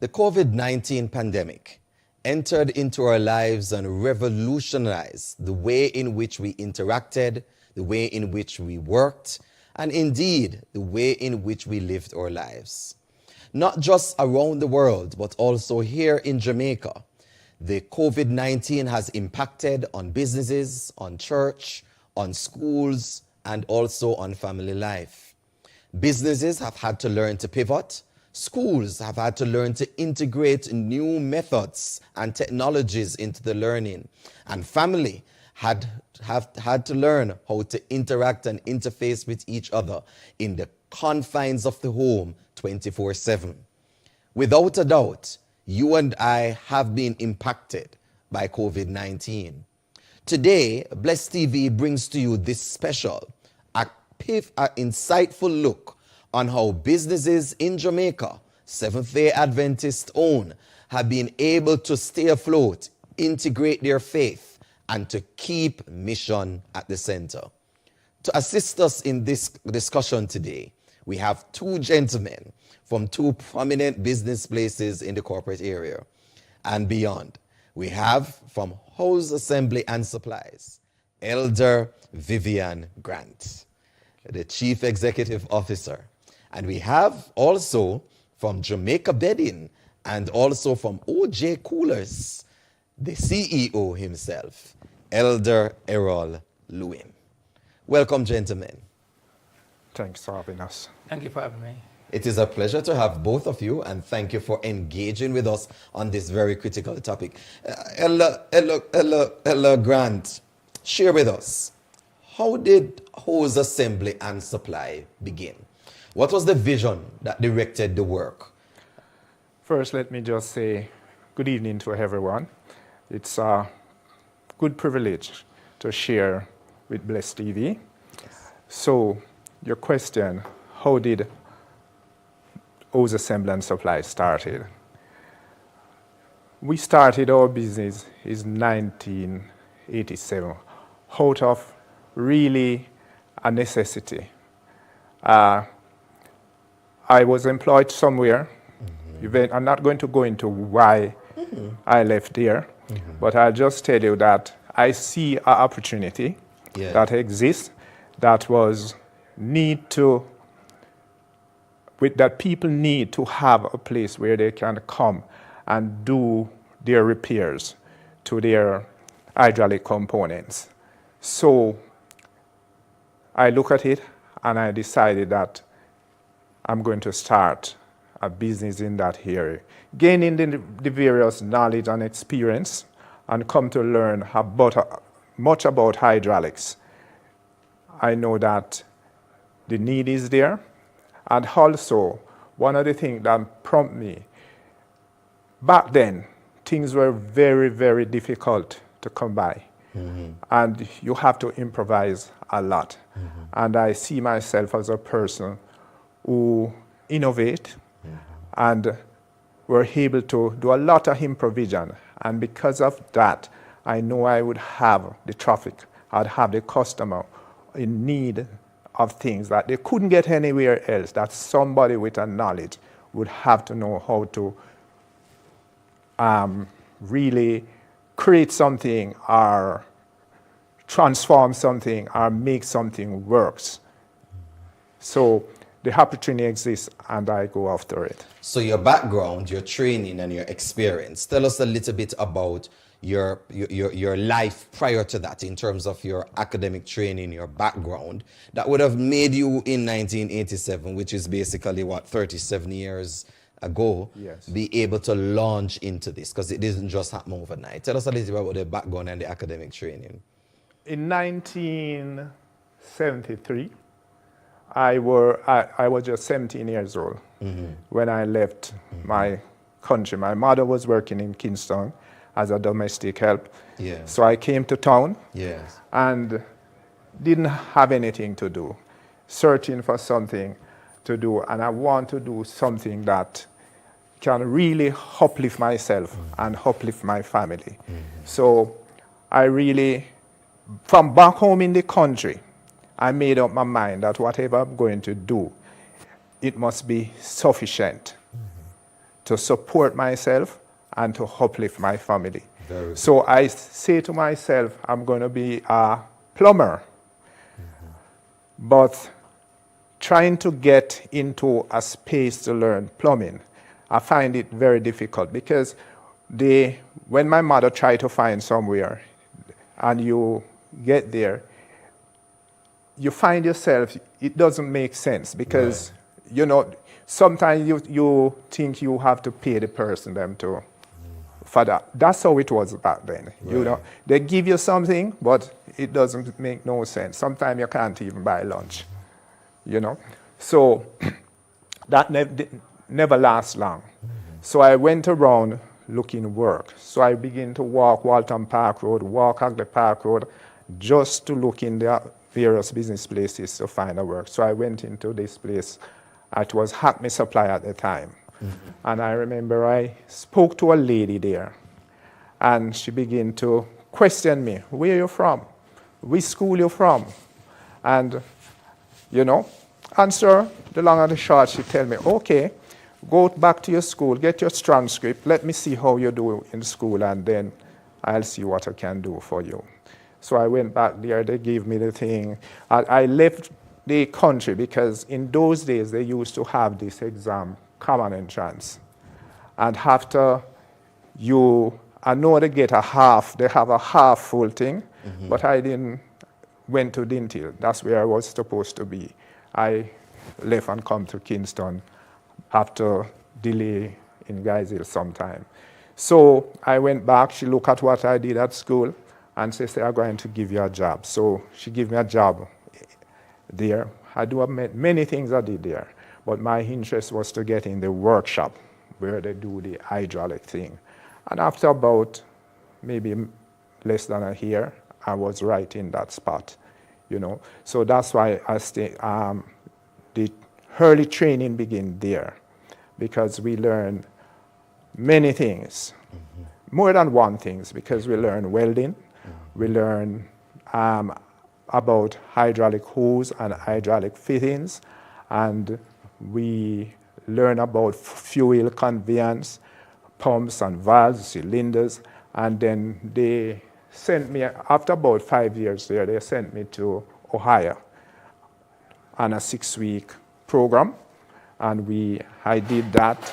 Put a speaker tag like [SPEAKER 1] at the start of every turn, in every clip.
[SPEAKER 1] The COVID-19 pandemic entered into our lives and revolutionized the way in which we interacted, the way in which we worked, and indeed the way in which we lived our lives. Not just around the world, but also here in Jamaica, the COVID-19 has impacted on businesses, on church, on schools, and also on family life. Businesses have had to learn to pivot. Schools have had to learn to integrate new methods and technologies into the learning. And family have had to learn how to interact and interface with each other in the confines of the home 24/7. Without a doubt, you and I have been impacted by COVID-19. Today, Bless TV brings to you this special, insightful look on how businesses in Jamaica, Seventh-day Adventist owned, have been able to stay afloat, integrate their faith, and to keep mission at the center. To assist us in this discussion today, we have two gentlemen from two prominent business places in the corporate area and beyond. We have from House Assembly and Supplies, Elder Vivian Grant, the Chief Executive Officer. And we have also from Jamaica Bedding and also from OJ Coolers, the CEO himself, Elder Errol Lewin. Welcome, gentlemen.
[SPEAKER 2] Thanks for having us.
[SPEAKER 3] Thank you for having me.
[SPEAKER 1] It is a pleasure to have both of you, and thank you for engaging with us on this very critical topic. Ella Grant, share with us, how did House Assembly and Supply begin? What was the vision that directed the work?
[SPEAKER 2] First, let me just say good evening to everyone. It's a good privilege to share with Bless TV.
[SPEAKER 1] Yes.
[SPEAKER 2] So, your question, how did House Assembly and Supply started? We started our business in 1987 out of really a necessity. I was employed somewhere. I'm not going to go into why I left there, but I'll just tell you that I see an opportunity that exists that people need to have a place where they can come and do their repairs to their hydraulic components. So I look at it and I decided that I'm going to start a business in that area, gaining the various knowledge and experience, and come to learn much about hydraulics. I know that the need is there, and also one of the things that prompted me, back then, things were very, very difficult to come by, and you have to improvise a lot. And I see myself as a person who innovate, and were able to do a lot of improvisation. And because of that, I know I would have the traffic, I'd have the customer in need of things that they couldn't get anywhere else, that somebody with a knowledge would have to know how to really create something or transform something or make something works. So the opportunity exists and I go after it.
[SPEAKER 1] So your background, your training and your experience, tell us a little bit about your life prior to that in terms of your academic training, your background, that would have made you in 1987, which is basically what, 37 years ago, be able to launch into this, because it didn't just happen overnight. Tell us a little bit about the background and the academic training.
[SPEAKER 2] In 1973, I was just 17 years old when I left my country. My mother was working in Kingston as a domestic help. So I came to town and didn't have anything to do, searching for something to do. And I want to do something that can really uplift myself and uplift my family. So I really, from back home in the country, I made up my mind that whatever I'm going to do, it must be sufficient to support myself and to uplift my family.
[SPEAKER 1] Very good.
[SPEAKER 2] So I say to myself, I'm going to be a plumber. But trying to get into a space to learn plumbing, I find it very difficult because when my mother tried to find somewhere and you get there, you find yourself, it doesn't make sense because, you know, sometimes you think you have to pay the person them to for that. That's how it was back then. You know, they give you something, but it doesn't make no sense. Sometimes you can't even buy lunch, you know. So that never lasts long. So I went around looking work. So I began to walk Walton Park Road, walk Hagley Park Road, just to look in the various business places to find a work. So I went into this place. It was Hackney Supply at the time. And I remember I spoke to a lady there, and she began to question me, where are you from? Which school you from? And, you know, answer the long and the short, she tell me, okay, go back to your school, get your transcript, let me see how you do in school, and then I'll see what I can do for you. So I went back there, they gave me the thing. I left the country because in those days they used to have this exam, common entrance. And after I know they get a half, they have a half full thing, but I went to Dintil. That's where I was supposed to be. I left and come to Kingston after delay in Guysville sometime. So I went back, she looked at what I did at school, and she said, I'm going to give you a job. So she gave me a job there. I do many things I did there, but my interest was to get in the workshop where they do the hydraulic thing. And after about maybe less than a year, I was right in that spot, you know. So that's why the early training began there, because we learn many things, more than one things, because we learn welding, we learn about hydraulic hose and hydraulic fittings, and we learn about fuel conveyance, pumps and valves, cylinders, and then they sent me, after about 5 years there, they sent me to Ohio on a 6-week program, and I did that,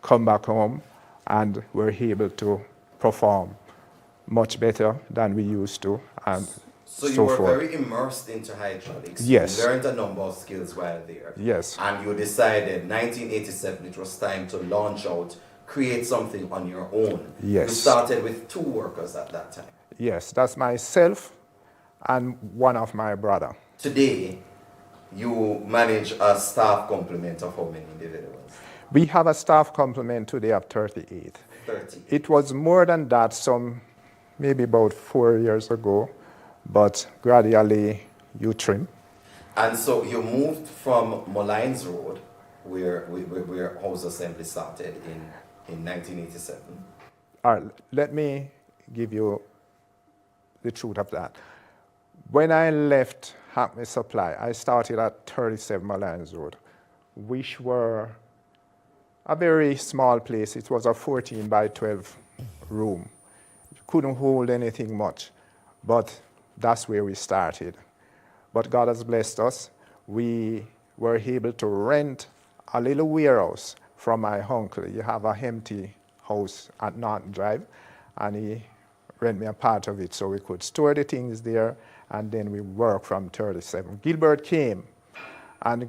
[SPEAKER 2] come back home, and were able to perform much better than we used to, and
[SPEAKER 1] so you were very immersed into hydraulics.
[SPEAKER 2] Yes.
[SPEAKER 1] You learned a number of skills while there.
[SPEAKER 2] Yes.
[SPEAKER 1] And you decided 1987 it was time to launch out, create something on your own.
[SPEAKER 2] Yes.
[SPEAKER 1] You started with 2 workers at that time.
[SPEAKER 2] Yes, that's myself and one of my brother.
[SPEAKER 1] Today, you manage a staff complement of how many individuals?
[SPEAKER 2] We have a staff complement today of 38.
[SPEAKER 1] 30.
[SPEAKER 2] It was more than that maybe about 4 years ago, but gradually you trim.
[SPEAKER 1] And so you moved from Mollines Road, where House Assembly started in 1987.
[SPEAKER 2] All right, let me give you the truth of that. When I left Hackney Supply, I started at 37 Mollines Road, which were a very small place. It was a 14 by 12 room. You couldn't hold anything much, but that's where we started. But God has blessed us. We were able to rent a little warehouse from my uncle. He have an empty house at Norton Drive, and he rent me a part of it so we could store the things there, and then we work from 37. Gilbert came, and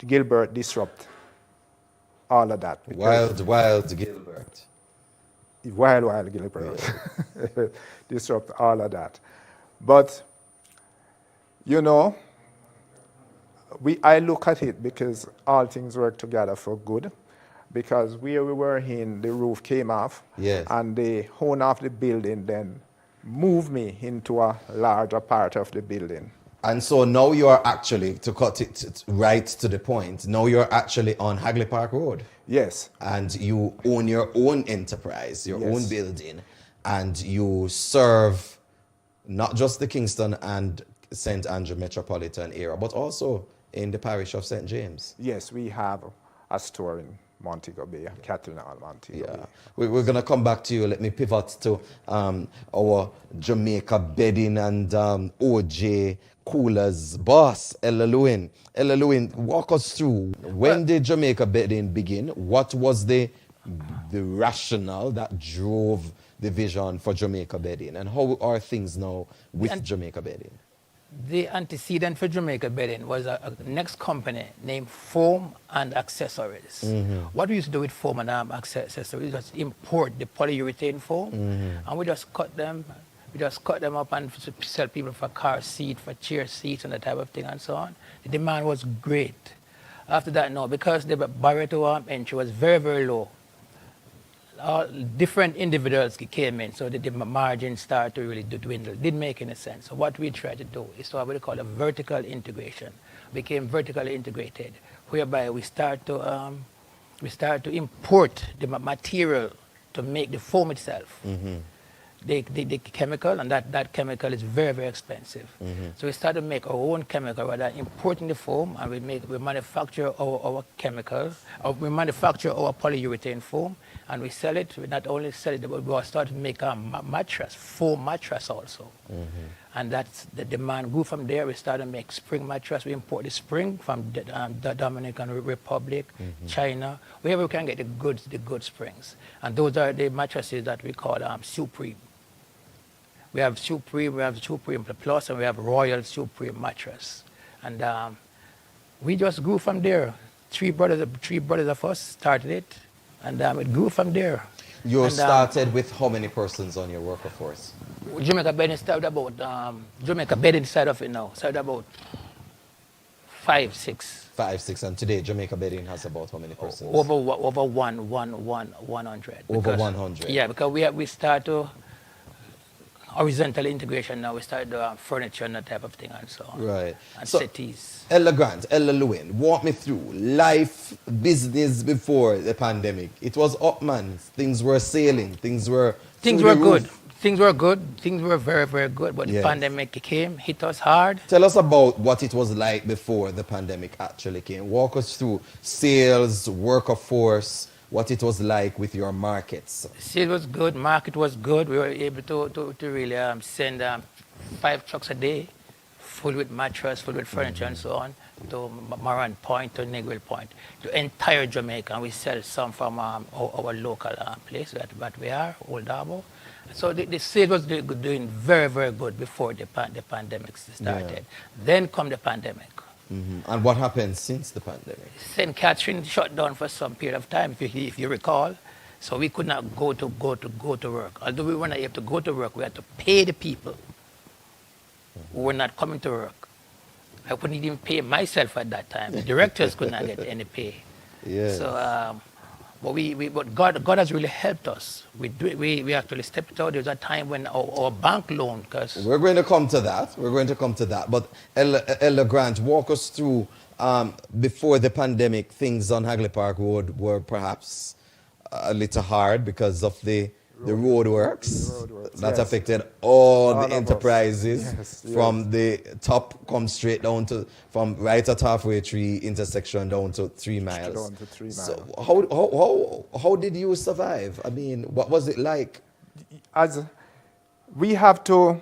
[SPEAKER 2] Gilbert disrupted all of that.
[SPEAKER 1] Wild Gilbert.
[SPEAKER 2] Wild Gilbert. Yeah. Disrupt all of that. But, you know, I look at it because all things work together for good. Because where we were in, the roof came off.
[SPEAKER 1] Yes.
[SPEAKER 2] And the owner of the building then moved me into a larger part of the building.
[SPEAKER 1] And so now you are actually, to cut it right to the point, now you're actually on Hagley Park Road.
[SPEAKER 2] Yes.
[SPEAKER 1] And you own your own enterprise, your
[SPEAKER 2] Yes.
[SPEAKER 1] own building, and you serve not just the Kingston and St. Andrew metropolitan area, but also in the parish of St. James.
[SPEAKER 2] Yes, we have a store Montego Bay, Cattleman, Montego Bay.
[SPEAKER 1] We're going to come back to you. Let me pivot to our Jamaica bedding and OJ Coolers boss, Ella Lewin. Ella Lewin, walk us through. When did Jamaica bedding begin? What was the rationale that drove the vision for Jamaica bedding? And how are things now with Jamaica bedding?
[SPEAKER 3] The antecedent for Jamaica bedding was a next company named Foam and Accessories. What we used to do with foam and accessories, we just import the polyurethane foam, and we just cut them up and sell people for car seat, for chair seats, and that type of thing, and so on. The demand was great. After that, no, because the barrier to entry was very, very low. Different individuals came in, so the margin started to really dwindle. Didn't make any sense. So what we tried to do is to have what we call a vertical integration. Became vertically integrated, whereby we start to import the material to make the foam itself. The chemical, and that chemical is very, very expensive. So we started to make our own chemical rather than importing the foam, and we manufacture our chemical, we manufacture our polyurethane foam, and we sell it. We not only sell it, but we start to make a mattress, foam mattress also. And that's the demand grew from there. We started to make spring mattress. We import the spring from the Dominican Republic, China, wherever we can get the good springs. And those are the mattresses that we call Supreme. We have Supreme Plus, and we have Royal Supreme mattress. And we just grew from there. Three brothers of us started it, and it grew from there.
[SPEAKER 1] You started with how many persons on your worker force?
[SPEAKER 3] Jamaica bedding started about, Jamaica bedding side of it now, started about 5, 6.
[SPEAKER 1] 5, 6, and today Jamaica bedding has about how many persons?
[SPEAKER 3] Over 100.
[SPEAKER 1] Over 100?
[SPEAKER 3] Yeah, because we start to horizontal integration now. We started doing furniture and that type of thing and so on.
[SPEAKER 1] Right.
[SPEAKER 3] And
[SPEAKER 1] so,
[SPEAKER 3] cities.
[SPEAKER 1] Ella Grant, Ella Lewin, walk me through life, business before the pandemic. It was up, man. Things were sailing. Things were
[SPEAKER 3] good. Things were good. Things were very, very good. But the pandemic came, hit us hard.
[SPEAKER 1] Tell us about what it was like before the pandemic actually came. Walk us through sales, worker force, what it was like with your markets.
[SPEAKER 3] Sales was good. Market was good. We were able to really send 5 trucks a day, full with mattress, full with furniture and so on, to Moran Point, to Negril Point, to entire Jamaica. And we sell some from our local place that we are, Old Harbour. So the sale was doing very, very good before the pandemic started. Yeah. Then come the pandemic.
[SPEAKER 1] And what happened since the pandemic?
[SPEAKER 3] St. Catherine shut down for some period of time, if you recall. So we could not go to work. Although we were not able to go to work, we had to pay the people who were not coming to work. I couldn't even pay myself at that time. The directors could not get any pay.
[SPEAKER 1] Yeah.
[SPEAKER 3] So, but God has really helped us. We actually stepped out. There was a time when our bank loan, because
[SPEAKER 1] we're going to come to that. But Ella Grant, walk us through before the pandemic. Things on Hagley Park Road were perhaps a little hard because of the roadworks that affected all the enterprises from the top, come straight down to, from right at Halfway Tree intersection down to 3 miles.
[SPEAKER 2] Down to 3 miles.
[SPEAKER 1] So how did you survive? I mean, what was it like?
[SPEAKER 2] As we have to,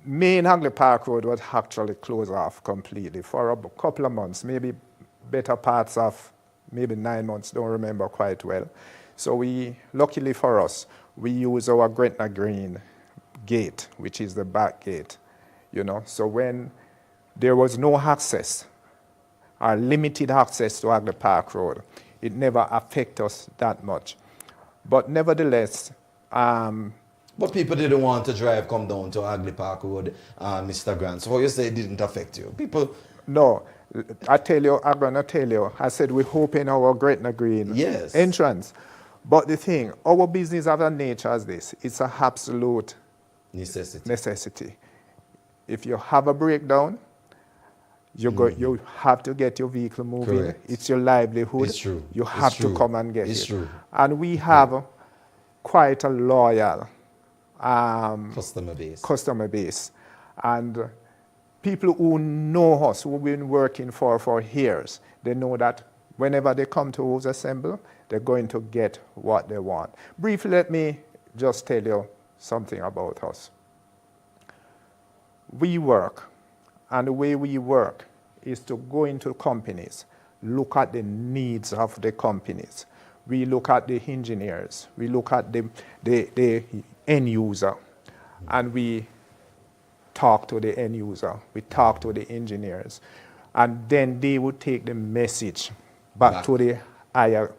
[SPEAKER 2] main Hagley Park Road was actually closed off completely for a couple of months, maybe better parts of maybe 9 months, don't remember quite well. So luckily for us, we use our Gretna Green gate, which is the back gate, So when there was no access, or limited access to Hagley Park Road, it never affected us that much. But nevertheless,
[SPEAKER 1] but people didn't want to come down to Hagley Park Road, Mr. Grant. So how you say it didn't affect you? People...
[SPEAKER 2] No, I'm going to tell you, I said we open our Gretna Green entrance. But the thing, our business of a nature as this, it's an absolute necessity. If you have a breakdown, you have to get your vehicle moving.
[SPEAKER 1] Correct.
[SPEAKER 2] It's your livelihood.
[SPEAKER 1] It's true.
[SPEAKER 2] You have to come and get it.
[SPEAKER 1] It's true.
[SPEAKER 2] And we have quite a loyal
[SPEAKER 1] customer base.
[SPEAKER 2] And people who know us, who've been working for years, they know that whenever they come to Host Assemble, they're going to get what they want. Briefly, let me just tell you something about us. We work, and the way we work is to go into companies, look at the needs of the companies. We look at the engineers, we look at the end user, and we talk to the end user, we talk to the engineers, and then they would take the message back to the higher,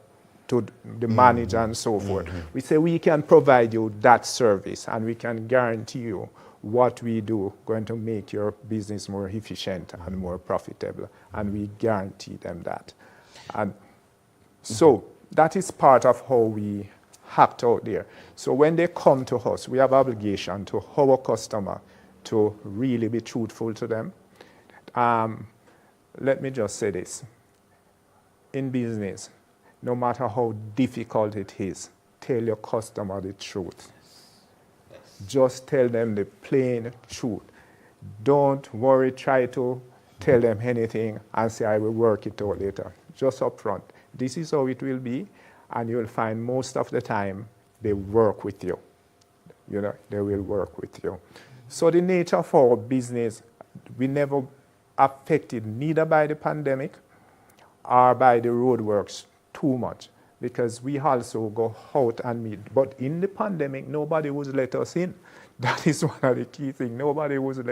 [SPEAKER 2] to the manager and so forth. We say we can provide you that service, and we can guarantee you what we do going to make your business more efficient and more profitable, and we guarantee them that. And so that is part of how we act out there. So when they come to us, we have obligation to our customer to really be truthful to them. Let me just say this. In business, no matter how difficult it is, tell your customer the truth. Just tell them the plain truth. Don't worry, try to tell them anything and say, I will work it out later. Just up front. This is how it will be, and you'll find most of the time they work with you. You know, they will work with you. So the nature of our business, we never affected neither by the pandemic or by the roadworks too much, because we also go out and meet. But in the pandemic, nobody would let us in. That is one of the key things. Nobody would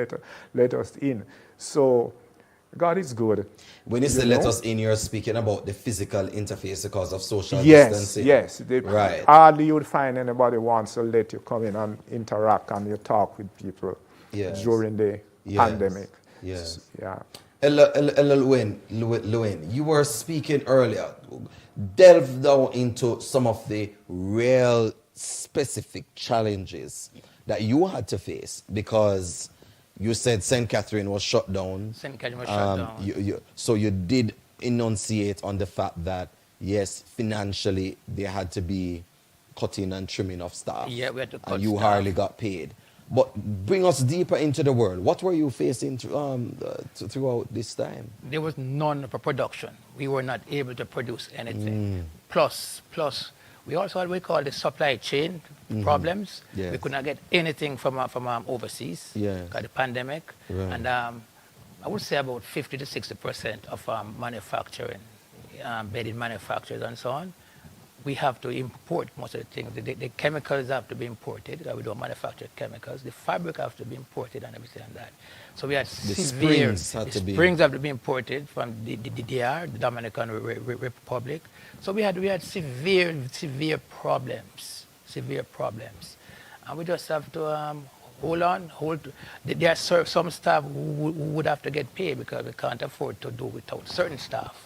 [SPEAKER 2] let us in. So God is good.
[SPEAKER 1] When you say let us in, you're speaking about the physical interface because of social
[SPEAKER 2] Yes,
[SPEAKER 1] distancing.
[SPEAKER 2] yes.
[SPEAKER 1] Right.
[SPEAKER 2] Hardly you'd find anybody wants to let you come in and interact and you talk with people during the pandemic.
[SPEAKER 1] Yes.
[SPEAKER 2] Yeah.
[SPEAKER 1] Llewyn, you were speaking earlier. Delve down into some of the real specific challenges that you had to face, because you said St. Catherine was shut down.
[SPEAKER 3] St. Catherine was shut down.
[SPEAKER 1] So you did enunciate on the fact that, yes, financially there had to be cutting and trimming of staff.
[SPEAKER 3] Yeah, we had to cut
[SPEAKER 1] and you
[SPEAKER 3] staff.
[SPEAKER 1] hardly got paid. But bring us deeper into the world. What were you facing throughout this time?
[SPEAKER 3] There was none for production. We were not able to produce anything. Plus, we also had what we call the supply chain problems.
[SPEAKER 1] Yes.
[SPEAKER 3] We could not get anything from overseas because of the pandemic.
[SPEAKER 1] Right.
[SPEAKER 3] And I would say about 50 to 60% of manufacturing, bedding manufacturers and so on, we have to import most of the things. The chemicals have to be imported, because we don't manufacture chemicals. The fabric have to be imported and everything like that. So we had springs have to be imported from the DR, the Dominican Republic. So we had severe problems. And we just have to hold on. There are some staff who would have to get paid because we can't afford to do without certain staff.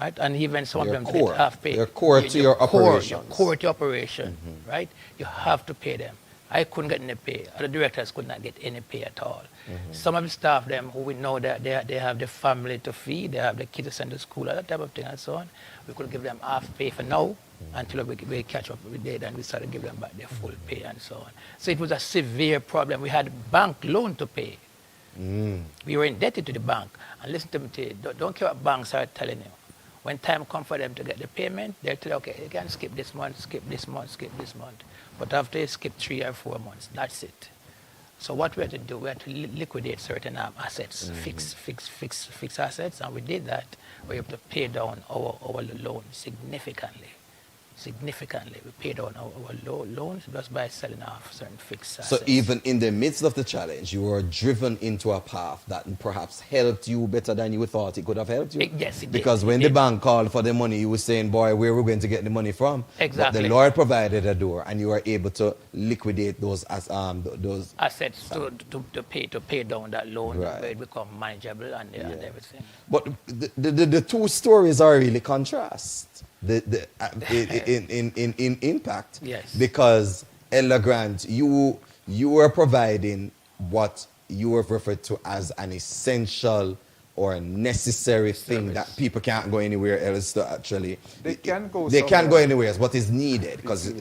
[SPEAKER 3] Right? And even some of them get half paid.
[SPEAKER 1] They're core to your operations.
[SPEAKER 3] Core to operation, right? You have to pay them. I couldn't get any pay. Other directors could not get any pay at all. Some of the staff, them who we know that they have the family to feed, they have the kids to send to school, that type of thing and so on. We could give them half pay for now until we catch up with it, and we started giving them back their full pay and so on. So it was a severe problem. We had bank loan to pay. We were indebted to the bank. And listen to me, don't care what banks are telling you. When time comes for them to get the payment, they'll tell you, okay, you can skip this month, skip this month, skip this month. But after you skip 3 or 4 months, that's it. So what we had to do, we had to liquidate certain assets, fix assets, and we did that. We were able to pay down our loan significantly. We paid down our loans just by selling off certain fixed assets.
[SPEAKER 1] So even in the midst of the challenge, you were driven into a path that perhaps helped you better than you thought it could have helped you?
[SPEAKER 3] Yes, it did.
[SPEAKER 1] Because when the bank called for the money, you were saying, boy, where are we going to get the money from?
[SPEAKER 3] Exactly.
[SPEAKER 1] But the Lord provided a door, and you were able to liquidate those
[SPEAKER 3] assets to pay down that loan,
[SPEAKER 1] right.
[SPEAKER 3] where it become manageable and everything.
[SPEAKER 1] But the two stories are really contrast. In impact.
[SPEAKER 3] Yes.
[SPEAKER 1] Because Ella Grant, you were providing what you have referred to as an essential or a necessary thing that people can't go anywhere else to actually.
[SPEAKER 2] They can't go
[SPEAKER 1] anywhere else. What is needed, because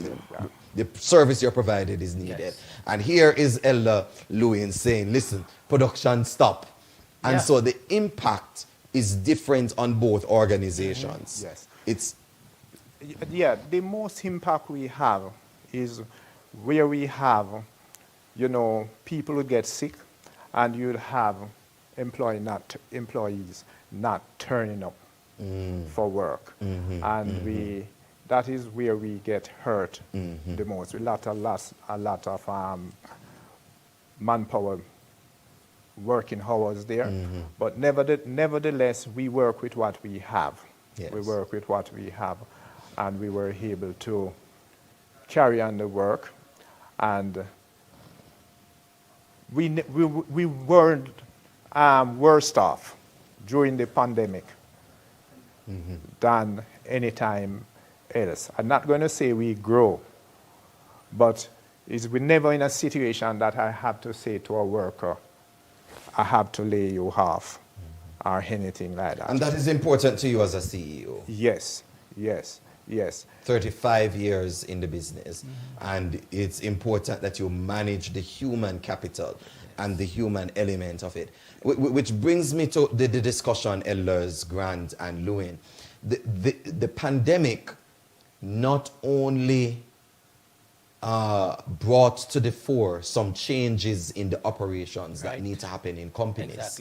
[SPEAKER 1] the service you're provided is needed.
[SPEAKER 3] Yes.
[SPEAKER 1] And here is Ella Llewyn saying, listen, production stop. And so the impact is different on both organizations.
[SPEAKER 2] Yes.
[SPEAKER 1] It's
[SPEAKER 2] Yeah, the most impact we have is where we have, people who get sick, and you'd have employees not turning up for work, and that is where we get hurt the most. A lot of manpower working hours there, but nevertheless, we work with what we have.
[SPEAKER 1] Yes.
[SPEAKER 2] We work with what we have, and we were able to carry on the work, and we weren't worse off during the pandemic than any time else. I'm not going to say we grow, but we're never in a situation that I have to say to a worker, I have to lay you off or anything like that.
[SPEAKER 1] And that is important to you as a CEO.
[SPEAKER 2] Yes.
[SPEAKER 1] 35 years in the business, and it's important that you manage the human capital and the human element of it. Which brings me to the discussion, Elders Grant and Lewin. The pandemic not only brought to the fore some changes in the operations that need to happen in companies,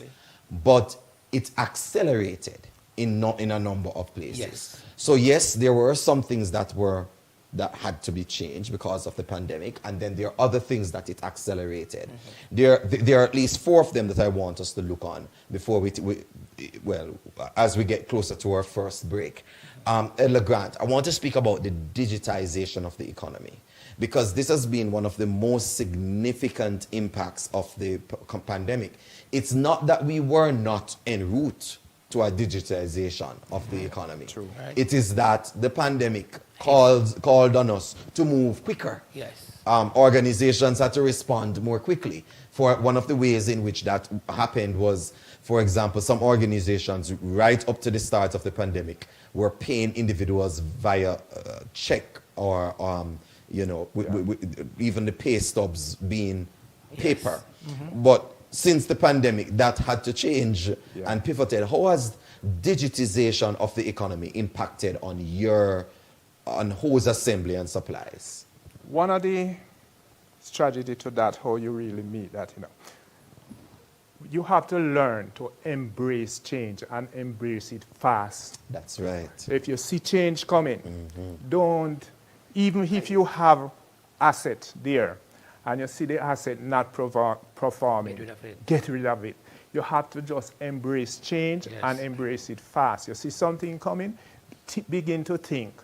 [SPEAKER 1] but it accelerated in a number of places.
[SPEAKER 3] Yes.
[SPEAKER 1] So yes, there were some things that had to be changed because of the pandemic, and then there are other things that it accelerated. There are at least 4 of them that I want us to look on before as we get closer to our first break. Ella Grant, I want to speak about the digitization of the economy, because this has been one of the most significant impacts of the pandemic. It's not that we were not en route to a digitization of the economy.
[SPEAKER 2] True.
[SPEAKER 3] Right.
[SPEAKER 1] It is that the pandemic called on us to move quicker.
[SPEAKER 3] Yes.
[SPEAKER 1] Organizations had to respond more quickly. For one of the ways in which that happened was, for example, some organizations right up to the start of the pandemic were paying individuals via check or even the pay stubs being paper. But since the pandemic, that had to change and pivoted. How has digitization of the economy impacted on hose assembly and supplies?
[SPEAKER 2] One of the strategy to that, how you really meet that, you have to learn to embrace change and embrace it fast.
[SPEAKER 1] That's right.
[SPEAKER 2] If you see change coming, even if you have asset there and you see the asset not performing, get rid of it. You have to just embrace change and embrace it fast. You see something coming, begin to think,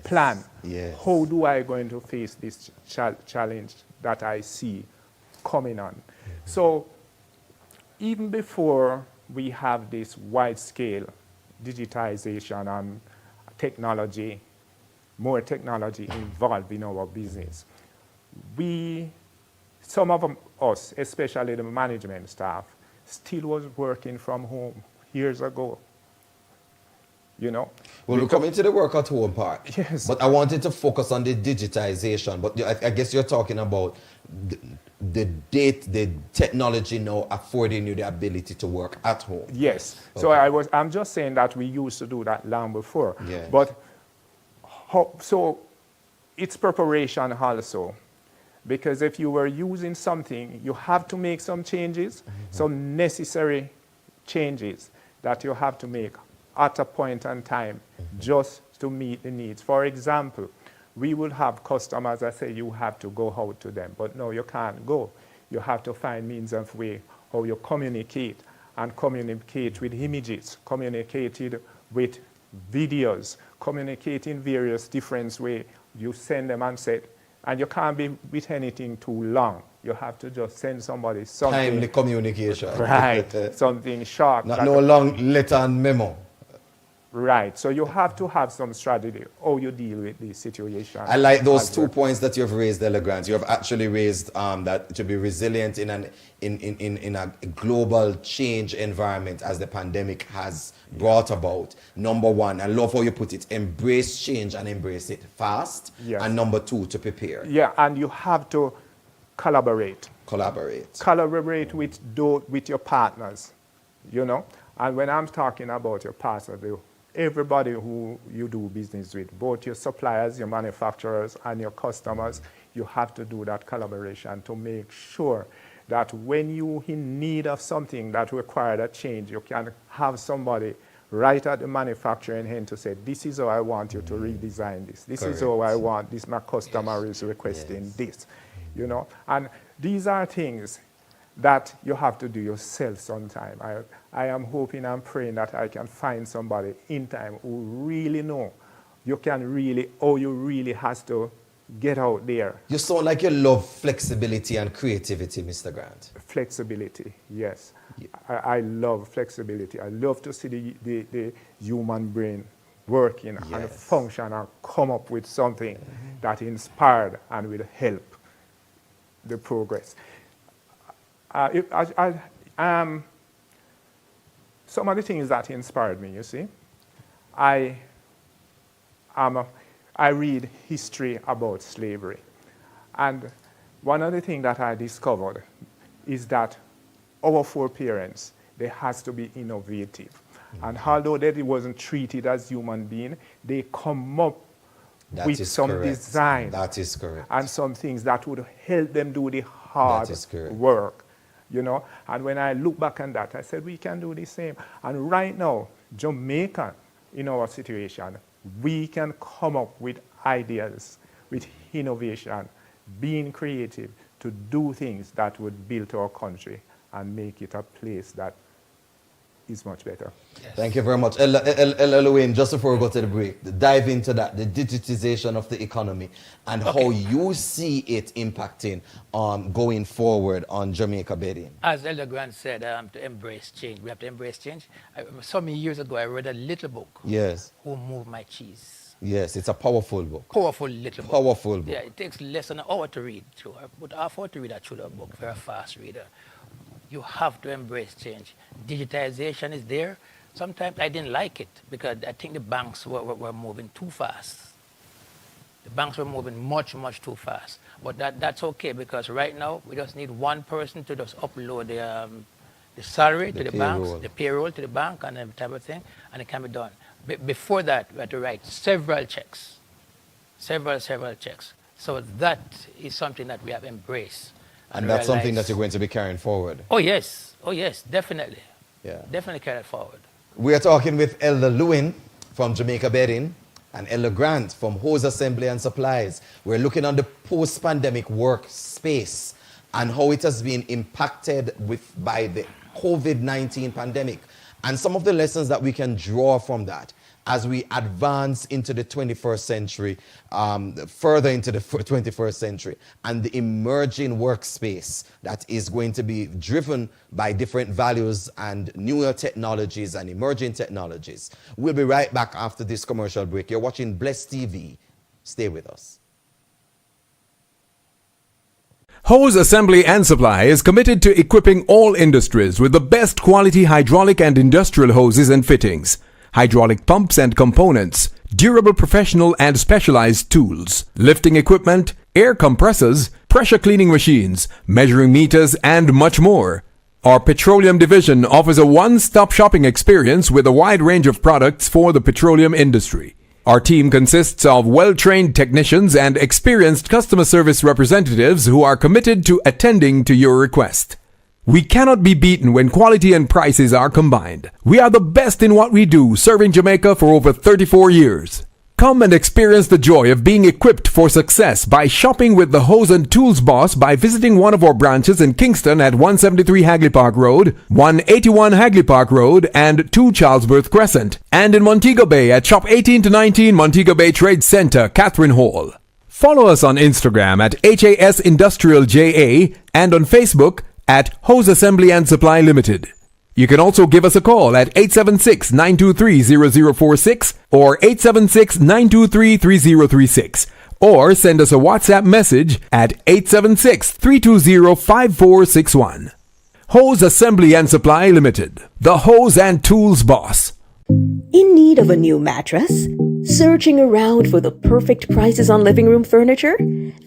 [SPEAKER 2] plan.
[SPEAKER 1] Yes.
[SPEAKER 2] How do I going to face this challenge that I see coming on? So even before we have this wide-scale digitization and technology, more technology involved in our business, some of us, especially the management staff, still was working from home years ago.
[SPEAKER 1] Well, we're coming to the work at home part.
[SPEAKER 2] Yes.
[SPEAKER 1] But I wanted to focus on the digitization. But I guess you're talking about the technology now affording you the ability to work at home.
[SPEAKER 2] Yes.
[SPEAKER 1] Okay.
[SPEAKER 2] So I'm just saying that we used to do that long before.
[SPEAKER 1] Yes.
[SPEAKER 2] But so it's preparation also. Because if you were using something, you have to make some changes, some necessary changes that you have to make at a point in time just to meet the needs. For example, we would have customers that say you have to go out to them, but no, you can't go. You have to find means of way how you communicate, and communicate with images, communicated with videos, communicate in various different ways. You send them and say, and you can't be with anything too long. You have to just send somebody something.
[SPEAKER 1] Timely communication.
[SPEAKER 2] Right, something short.
[SPEAKER 1] No long letter and memo.
[SPEAKER 2] Right, so you have to have some strategy how you deal with the situation.
[SPEAKER 1] I like those 2 points that you've raised, Ella Grant. You have actually raised that to be resilient in a global change environment as the pandemic has brought about. Number one, I love how you put it, embrace change and embrace it fast.
[SPEAKER 2] Yes.
[SPEAKER 1] And number two, to prepare.
[SPEAKER 2] Yeah, and you have to collaborate.
[SPEAKER 1] Collaborate.
[SPEAKER 2] Collaborate with your partners, And when I'm talking about your pastor, everybody who you do business with, both your suppliers, your manufacturers, and your customers, you have to do that collaboration to make sure that when you're in need of something that requires a change, you can have somebody right at the manufacturing end to say, this is how I want you to redesign this. This is how I want this. My customer is requesting this, you know. And these are things that you have to do yourself sometime. I am hoping and praying that I can find somebody in time who really know you can really, or you really has to get out there.
[SPEAKER 1] You sound like you love flexibility and creativity, Mr. Grant.
[SPEAKER 2] Flexibility, yes. Yeah. I love flexibility. I love to see the human brain working and function and come up with something that inspired and will help the progress. Some of the things that inspired me, you see, I read history about slavery. And one of the things that I discovered is that our foreparents, they has to be innovative. And although they wasn't treated as human beings, they come up with some design.
[SPEAKER 1] That is correct.
[SPEAKER 2] And some things that would help them do the hard work. You know, and when I look back on that, I said, we can do the same. And right now, Jamaica, in our situation, we can come up with ideas, with innovation, being creative to do things that would build our country and make it a place that is much better.
[SPEAKER 1] Yes. Thank you very much. Ella Wayne, just before we go to the break, dive into that, the digitization of the economy and how you see it impacting going forward on Jamaica bedding.
[SPEAKER 3] As Elder Grant said, to embrace change. We have to embrace change. Some years ago, I read a little book.
[SPEAKER 1] Yes.
[SPEAKER 3] Who Moved My Cheese.
[SPEAKER 1] Yes, it's a powerful book.
[SPEAKER 3] Powerful little book.
[SPEAKER 1] Powerful book.
[SPEAKER 3] Yeah, it takes less than an hour to read through. But half hour to read a Tudor book, very fast reader. You have to embrace change. Digitization is there. Sometimes I didn't like it because I think the banks were moving too fast. The banks were moving much, much too fast. But that's okay because right now we just need one person to just upload the salary to the banks, the payroll to the bank and that type of thing, and it can be done. Before that, we had to write several checks. Several checks. So that is something that we have embraced.
[SPEAKER 1] And that's something that you're going to be carrying forward.
[SPEAKER 3] Oh yes, definitely.
[SPEAKER 1] Yeah.
[SPEAKER 3] Definitely carry it forward.
[SPEAKER 1] We are talking with Elder Lewin from Jamaica Bedding and Elder Grant from Hose Assembly and Supplies. We're looking on the post-pandemic workspace and how it has been impacted by the COVID-19 pandemic and some of the lessons that we can draw from that as we advance into the 21st century, further into the 21st century, and the emerging workspace that is going to be driven by different values and newer technologies and emerging technologies. We'll be right back after this commercial break. You're watching Blessed TV. Stay with us.
[SPEAKER 4] Hose Assembly and Supply is committed to equipping all industries with the best quality hydraulic and industrial hoses and fittings, hydraulic pumps and components, durable professional and specialized tools, lifting equipment, air compressors, pressure cleaning machines, measuring meters, and much more. Our petroleum division offers a one-stop shopping experience with a wide range of products for the petroleum industry. Our team consists of well-trained technicians and experienced customer service representatives who are committed to attending to your request. We cannot be beaten when quality and prices are combined. We are the best in what we do, serving Jamaica for over 34 years. Come and experience the joy of being equipped for success by shopping with the Hose and Tools Boss by visiting one of our branches in Kingston at 173 Hagley Park Road, 181 Hagley Park Road, and 2 Charlesworth Crescent, and in Montego Bay at Shop 18 to 19 Montego Bay Trade Center, Catherine Hall. Follow us on Instagram at HAS Industrial JA and on Facebook at Hose Assembly and Supply Limited. You can also give us a call at 876-923-0046 or 876-923-3036 or send us a WhatsApp message at 876-320-5461. Hose Assembly and Supply Limited, the Hose and Tools Boss.
[SPEAKER 5] In need of a new mattress? Searching around for the perfect prices on living room furniture?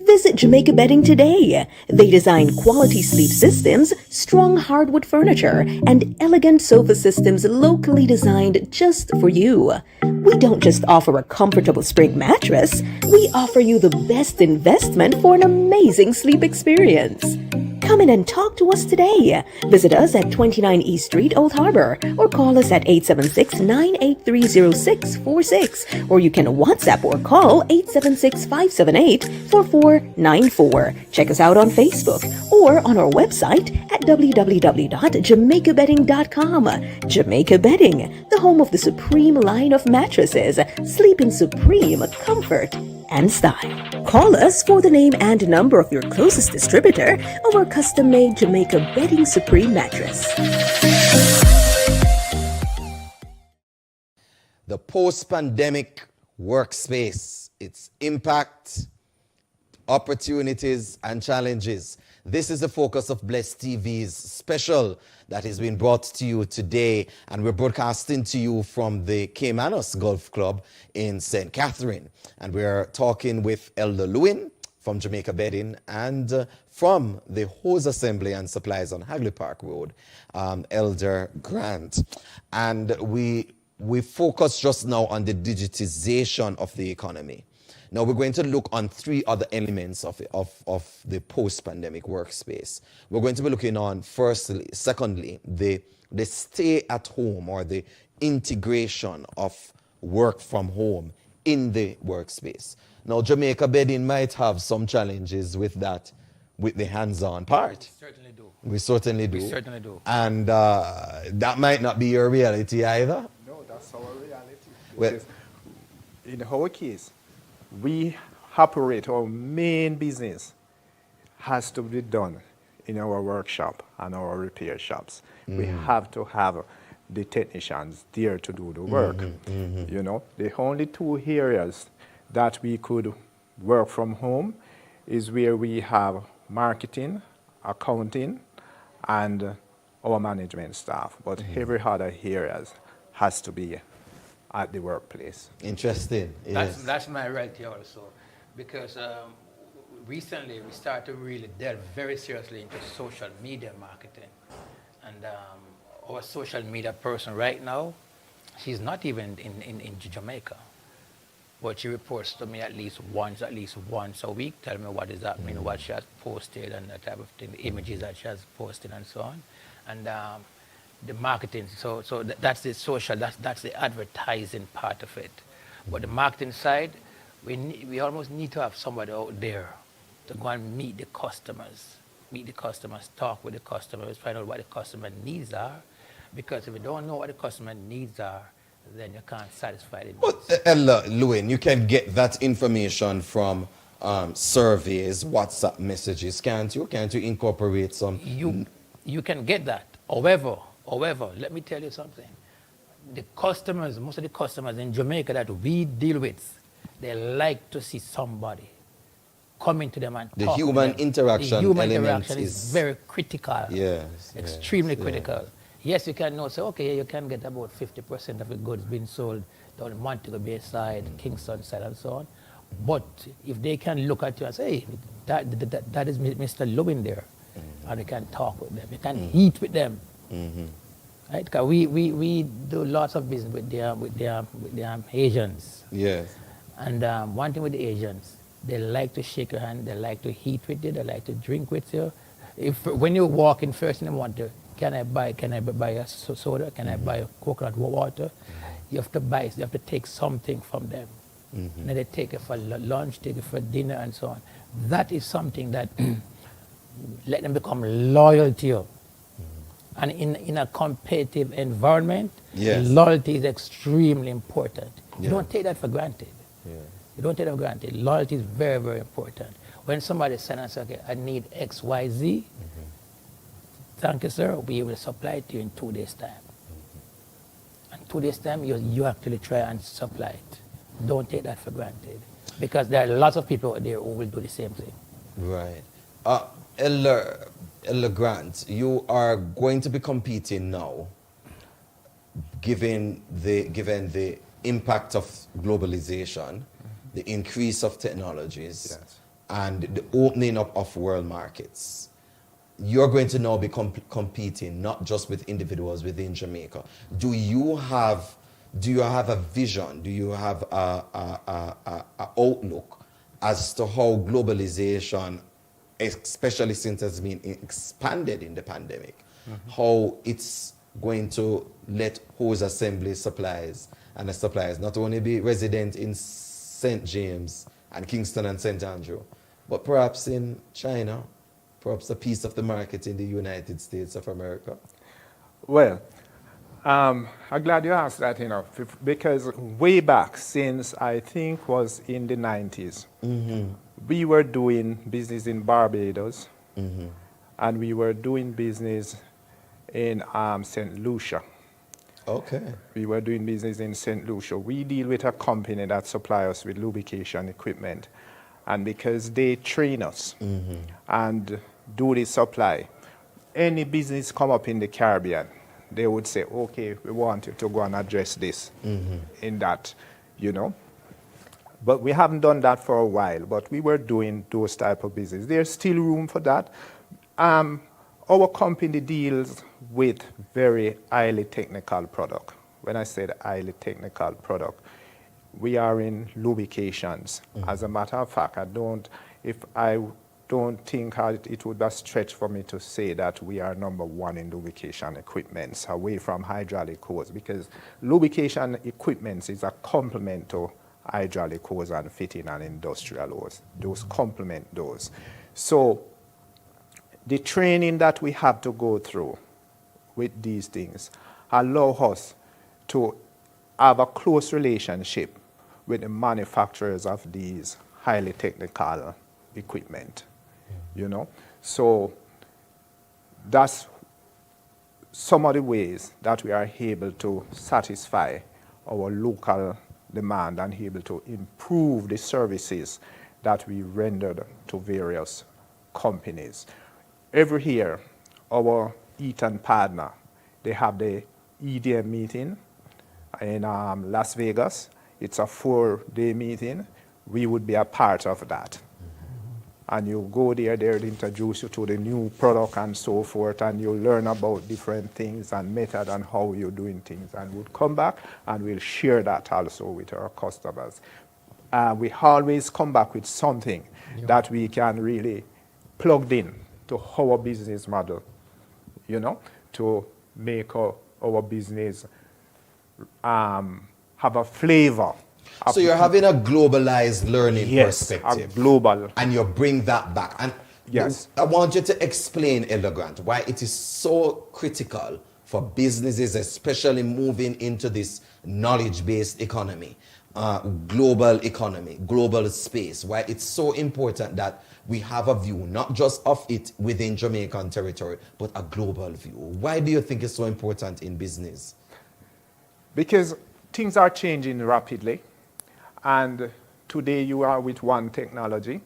[SPEAKER 5] Visit Jamaica Bedding today. They design quality sleep systems, strong hardwood furniture, and elegant sofa systems locally designed just for you. We don't just offer a comfortable spring mattress, we offer you the best investment for an amazing sleep experience. Come in and talk to us today. Visit us at 29 East Street, Old Harbor, or call us at 876-983-0646, or you can WhatsApp or call 876-578-4494. Check us out on Facebook or on our website at www.jamaicabedding.com. Jamaica Bedding, the home of the supreme line of mattresses. Sleep in supreme comfort and style. Call us for the name and number of your closest distributor of our custom-made Jamaica Bedding Supreme mattress.
[SPEAKER 1] The post-pandemic workspace, its impact, opportunities, and challenges. This is the focus of Bless TV's special that is being brought to you today, and we're broadcasting to you from the Caymanos Golf Club in St. Catherine. And we're talking with Elder Lewin from Jamaica Bedding and from the Hose Assembly and Supplies on Hagley Park Road, Elder Grant. And we focus just now on the digitization of the economy. Now we're going to look on three other elements of the post-pandemic workspace. We're going to be looking on secondly, the stay at home or the integration of work from home in the workspace. Now Jamaica Bedding might have some challenges with that, with the hands-on part.
[SPEAKER 3] We certainly do.
[SPEAKER 1] We certainly do.
[SPEAKER 3] We certainly do.
[SPEAKER 1] And that might not be your reality either.
[SPEAKER 2] No, that's our reality.
[SPEAKER 1] Well,
[SPEAKER 2] In our case, we operate, our main business has to be done in our workshop and our repair shops. We have to have the technicians there to do the work. You know, the only two areas that we could work from home is where we have marketing, accounting, and our management staff. But every other areas has to be at the workplace.
[SPEAKER 1] interesting. Yes.
[SPEAKER 3] That's my reality also, because recently we started to really delve very seriously into social media marketing. And our social media person right now, she's not even in Jamaica, but she reports to me at least once a week, tell me what is happening, what she has posted and that type of thing, the images that she has posted and so on. And the marketing, so that's the social, that's the advertising part of it. But the marketing side, we almost need to have somebody out there to go and meet the customers, talk with the customers, find out what the customer needs are. Because if you don't know what the customer needs are, then you can't satisfy the needs.
[SPEAKER 1] But Lewin, you can get that information from surveys, WhatsApp messages, can't you? Can't you incorporate some?
[SPEAKER 3] You can get that. However, let me tell you something. The customers, most of the customers in Jamaica that we deal with, they like to see somebody coming to them and talk.
[SPEAKER 1] The human interaction
[SPEAKER 3] The human
[SPEAKER 1] element
[SPEAKER 3] interaction is very critical.
[SPEAKER 1] Yes.
[SPEAKER 3] Extremely critical. Yes, you can now say, okay, you can get about 50% of the goods being sold down in Montego Bay side, Kingston side, and so on. But if they can look at you and say, hey, that is Mr. Lewin there, and you can talk with them, you can eat with them. Right? Because we do lots of business with the Asians.
[SPEAKER 1] Yes.
[SPEAKER 3] And one thing with the Asians, they like to shake your hand, they like to eat with you, they like to drink with you. When you walk in first and they want to, can I buy a soda? Can I buy coconut water? You have to take something from them. And then they take it for lunch, take it for dinner, and so on. That is something that let them become loyal to you. And in a competitive environment, loyalty is extremely important. You don't take that for granted. You don't take that for granted. Loyalty is very, very important. When somebody says, okay, I need X, Y, Z, thank you, sir, we will supply it to you in 2 days' time. And 2 days' time, you actually try and supply it. Don't take that for granted. Because there are lots of people out there who will do the same thing.
[SPEAKER 1] Right. Elder Grant, you are going to be competing now, given the impact of globalization, the increase of technologies.
[SPEAKER 2] Yes.
[SPEAKER 1] and the opening up of world markets, you're going to now be competing not just with individuals within Jamaica. Do you have a vision? Do you have a outlook as to how globalization, especially since it's been expanded in the pandemic, how it's going to let hose assembly supplies and the suppliers not only be resident in St. James and Kingston and St. Andrew, but perhaps in China, perhaps a piece of the market in the United States of America?
[SPEAKER 2] Well, I'm glad you asked that, because way back, since I think was in the 90s, we were doing business in Barbados, and we were doing business in St. Lucia.
[SPEAKER 1] Okay.
[SPEAKER 2] We were doing business in St. Lucia. We deal with a company that supplies us with lubrication equipment. And because they train us and do the supply, any business come up in the Caribbean, they would say, okay, we want you to go and address this in that, But we haven't done that for a while, but we were doing those type of business. There's still room for that. Our company deals with very highly technical product. When I said highly technical product, we are in lubrications. As a matter of fact, I don't think it would be a stretch for me to say that we are number one in lubrication equipments, away from hydraulic hose, because lubrication equipments is a complement to hydraulic hose and fitting and industrial hose. Those complement those. So the training that we have to go through with these things allow us to have a close relationship with the manufacturers of these highly technical equipment, So that's some of the ways that we are able to satisfy our local demand and able to improve the services that we rendered to various companies. Every year, our Eaton partner, they have the EDM meeting in Las Vegas. It's a 4-day meeting. We would be a part of that. And you go there, they'll introduce you to the new product and so forth, and you learn about different things and method and how you're doing things. And we'll come back and we'll share that also with our customers. We always come back with something that we can really plug in to our business model, to make our business have a flavor.
[SPEAKER 1] So you're having a globalized learning perspective.
[SPEAKER 2] Yes, a global.
[SPEAKER 1] And you bring that back. And
[SPEAKER 2] yes,
[SPEAKER 1] I want you to explain, Elder Grant, why it is so critical for businesses, especially moving into this knowledge-based economy, global space, why it's so important that we have a view, not just of it within Jamaican territory, but a global view. Why do you think it's so important in business?
[SPEAKER 2] Because things are changing rapidly, and today you are with one technology,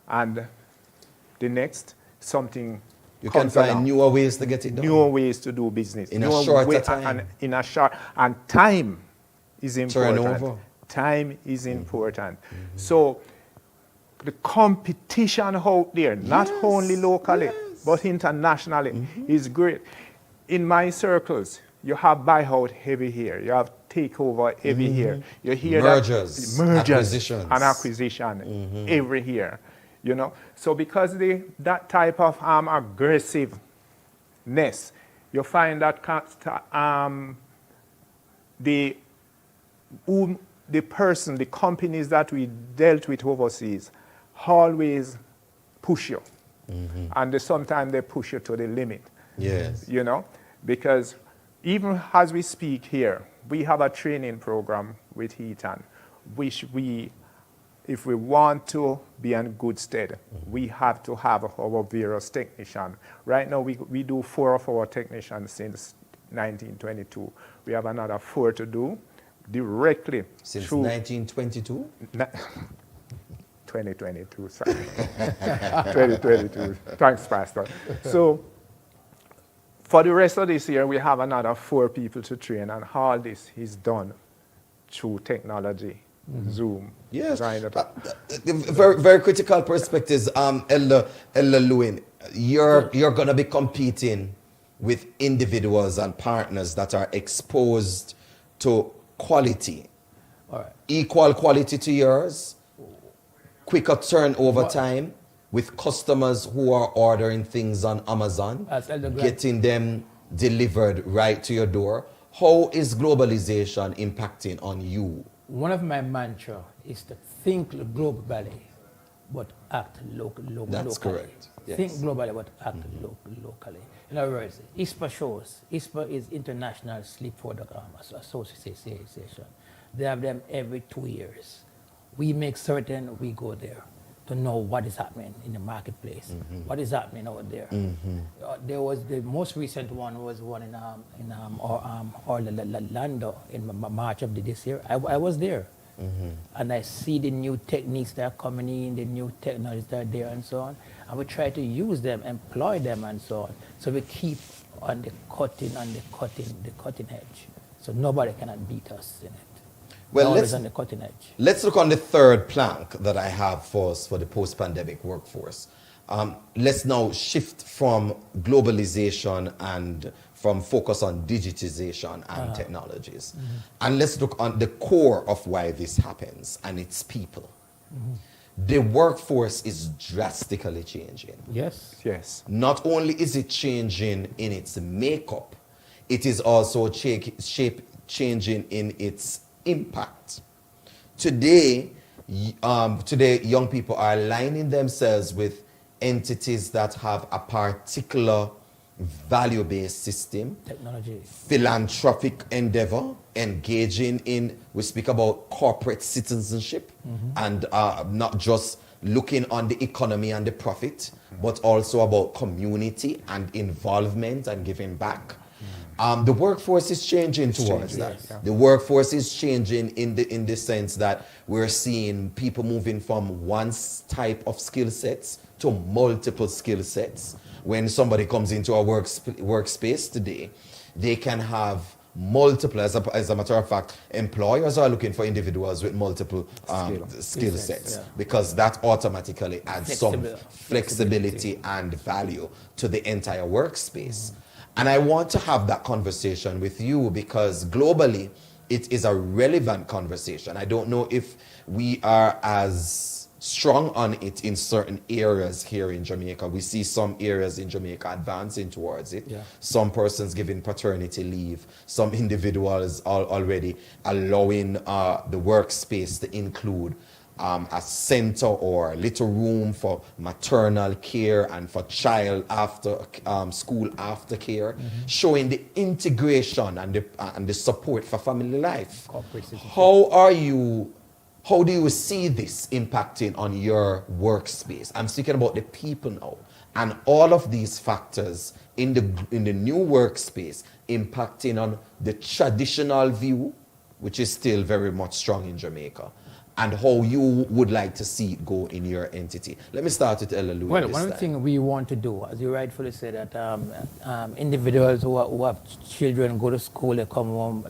[SPEAKER 2] and the next something
[SPEAKER 1] you can find along. Newer ways to get it done.
[SPEAKER 2] Newer ways to do business.
[SPEAKER 1] In a shorter time.
[SPEAKER 2] And time is important.
[SPEAKER 1] Turnover.
[SPEAKER 2] Time is important. So the competition out there, not only locally, but internationally, is great. In my circles, you have buyout heavy here. You have takeover heavy here. You hear
[SPEAKER 1] mergers
[SPEAKER 2] acquisitions. And acquisition every year. So because that type of aggressiveness, you find that the companies that we dealt with overseas always push you. And sometimes they push you to the limit.
[SPEAKER 1] Yes.
[SPEAKER 2] Because even as we speak here, we have a training program with Eaton, which if we want to be in good stead, we have to have our various technicians. Right now, we do 4 of our technicians since 1922. We have another 4 to do directly.
[SPEAKER 1] Since 1922?
[SPEAKER 2] 2022, sorry. 2022. Thanks, Pastor. So, for the rest of this year, we have another 4 people to train, and all this is done through technology Zoom.
[SPEAKER 1] Yes.
[SPEAKER 2] Design it.
[SPEAKER 1] Very, very critical perspectives. Elder Lewin, you're going to be competing with individuals and partners that are exposed to quality,
[SPEAKER 3] All right.
[SPEAKER 1] equal quality to yours, quicker turnover time with customers who are ordering things on Amazon,
[SPEAKER 3] As Elder Grant-
[SPEAKER 1] getting them delivered right to your door. How is globalization impacting on you?
[SPEAKER 3] One of my mantra is to think globally, but act locally.
[SPEAKER 1] That's correct. Yes.
[SPEAKER 3] Think globally, but act locally. In other words, ISPA shows. ISPA is International Sleep Product Association. They have them every 2 years. We make certain we go there to know what is happening in the marketplace, what is happening out there. There was the most recent one was one in Orlando in March of this year. I was there, and I see the new techniques that are coming in, the new technologies that are there, and so on. And we try to use them, employ them, and so on. So we keep on the cutting edge. So nobody cannot beat us in it.
[SPEAKER 1] Well,
[SPEAKER 3] Always on the cutting edge.
[SPEAKER 1] let's look on the third plank that I have for us for the post-pandemic workforce. Let's now shift from globalization and from focus on digitization and technologies. And let's look on the core of why this happens, and it's people. The workforce is drastically changing.
[SPEAKER 3] Yes.
[SPEAKER 2] Yes.
[SPEAKER 1] Not only is it changing in its makeup, it is also changing in its impact. Today, young people are aligning themselves with entities that have a particular value-based system,
[SPEAKER 3] Technology.
[SPEAKER 1] philanthropic endeavor, engaging in, we speak about corporate citizenship, and not just looking on the economy and the profit, but also about community and involvement and giving back. The workforce is changing towards that.
[SPEAKER 3] yes. Yeah.
[SPEAKER 1] The workforce is changing in the sense that we're seeing people moving from one type of skill sets to multiple skill sets. When somebody comes into a workspace today, they can have multiple, as a matter of fact, employers are looking for individuals with multiple skill sets, because that automatically adds some flexibility and value to the entire workspace. And I want to have that conversation with you because globally, it is a relevant conversation. I don't know if we are as strong on it in certain areas here in Jamaica. We see some areas in Jamaica advancing towards it.
[SPEAKER 3] Yeah.
[SPEAKER 1] Some persons giving paternity leave. Some individuals are already allowing the workspace to include a center or a little room for maternal care and for child after school aftercare, showing the integration and the support for family life. How do you see this impacting on your workspace? I'm speaking about the people now, and all of these factors in the new workspace impacting on the traditional view, which is still very much strong in Jamaica, and how you would like to see it go in your entity. Let me start with Ella Louis.
[SPEAKER 3] Well, one of the things we want to do, as you rightfully said, that individuals who have children go to school, they come home,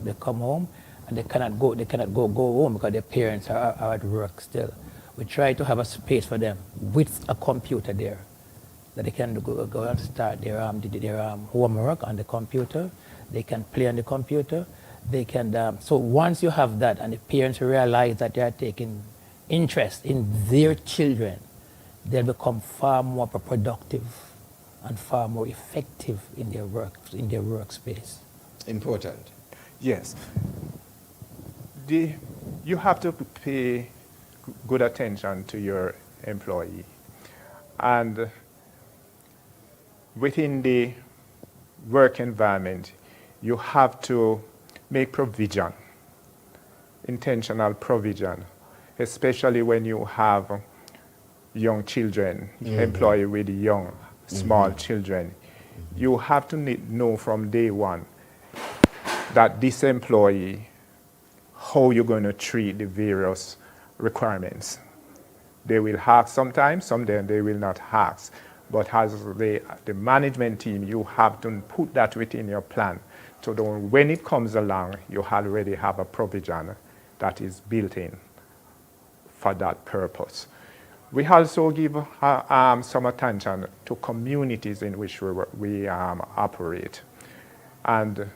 [SPEAKER 3] and they cannot go home because their parents are at work still. We try to have a space for them with a computer there, that they can go and start their homework on the computer. They can play on the computer. They can. So once you have that, and the parents realize that they are taking interest in their children, they'll become far more productive and far more effective in their workspace.
[SPEAKER 1] Important.
[SPEAKER 2] Yes. You have to pay good attention to your employee. And within the work environment, you have to make provision, intentional provision, especially when you have young children, employee with young, small children. You have to know from day one that this employee, how you're going to treat the various requirements. They will ask sometimes, sometimes they will not ask. But as the management team, you have to put that within your plan. So that when it comes along, you already have a provision that is built in for that purpose. We also give some attention to communities in which we operate. And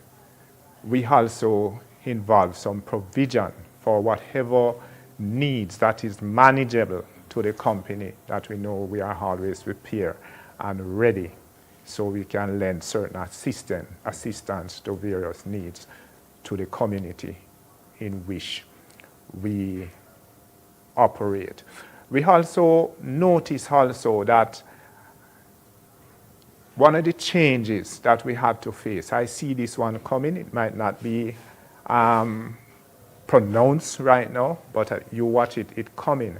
[SPEAKER 2] we also involve some provision for whatever needs that is manageable to the company, that we know we are always prepared and ready, so we can lend certain assistance to various needs to the community in which we operate. We also notice that one of the changes that we have to face, I see this one coming, it might not be pronounced right now, but you watch it coming,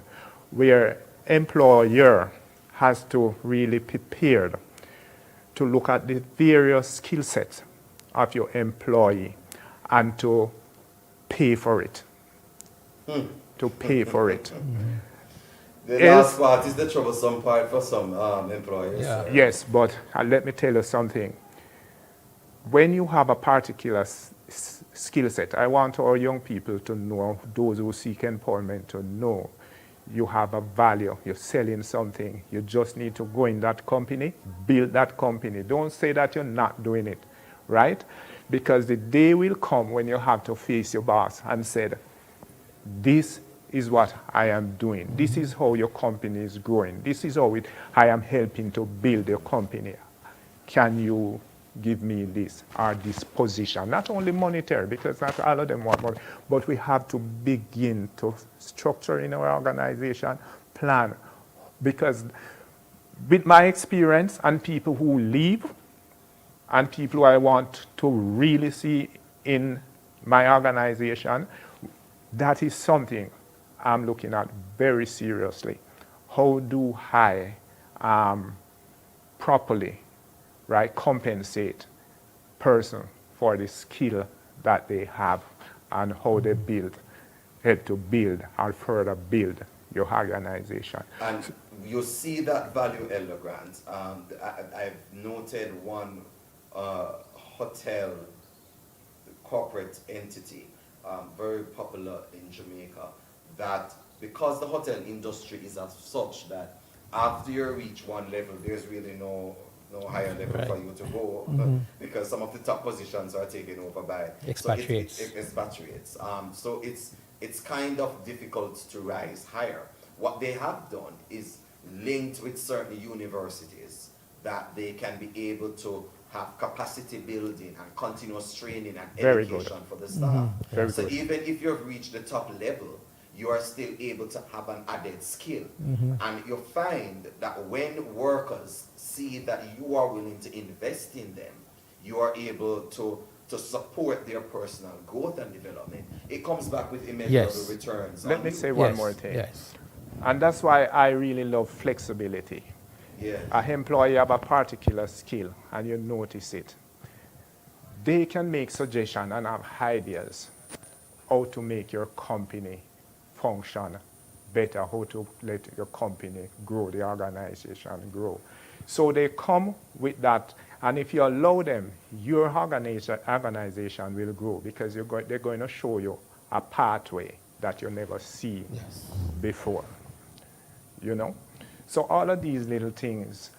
[SPEAKER 2] where employer has to really prepare to look at the various skill sets of your employee and to pay for it. To pay for it.
[SPEAKER 1] The last part is the troublesome part for some employers.
[SPEAKER 3] Yeah.
[SPEAKER 2] Yes, but let me tell you something. When you have a particular skill set, I want our young people to know, those who seek employment to know, you have a value, you're selling something, you just need to go in that company, build that company. Don't say that you're not doing it, right? Because the day will come when you have to face your boss and say, this is what I am doing. This is how your company is growing. This is how I am helping to build your company. Can you give me this or this position? Not only monetary, because not all of them want money, but we have to begin to structure in our organization, plan. Because with my experience and people who leave and people who I want to really see in my organization, that is something I'm looking at very seriously. How do I properly, right, compensate person for the skill that they have and how they help to build or further build your organization.
[SPEAKER 1] And you see that value, Elder Grant. I've noted one hotel corporate entity, very popular in Jamaica, that because the hotel industry is as such that after you reach one level, there's really no higher level for you to go, because some of the top positions are taken over by
[SPEAKER 3] expatriates.
[SPEAKER 1] So expatriates. So it's kind of difficult to rise higher. What they have done is linked with certain universities that they can be able to have capacity building and continuous training and
[SPEAKER 2] Very
[SPEAKER 1] education
[SPEAKER 2] good.
[SPEAKER 1] for the staff.
[SPEAKER 2] Very
[SPEAKER 1] So
[SPEAKER 2] good.
[SPEAKER 1] even if you've reached the top level, you are still able to have an added skill. And you find that when workers see that you are willing to invest in them, you are able to support their personal growth and development. It comes back with immeasurable returns.
[SPEAKER 2] Let me say one more thing.
[SPEAKER 3] Yes.
[SPEAKER 2] And that's why I really love flexibility.
[SPEAKER 1] Yeah.
[SPEAKER 2] An employee have a particular skill and you notice it. They can make suggestions and have ideas how to make your company function better, how to let your company grow, the organization grow. So they come with that, and if you allow them, your organization will grow, because they're going to show you a pathway that you never see before. You know? So all of these little things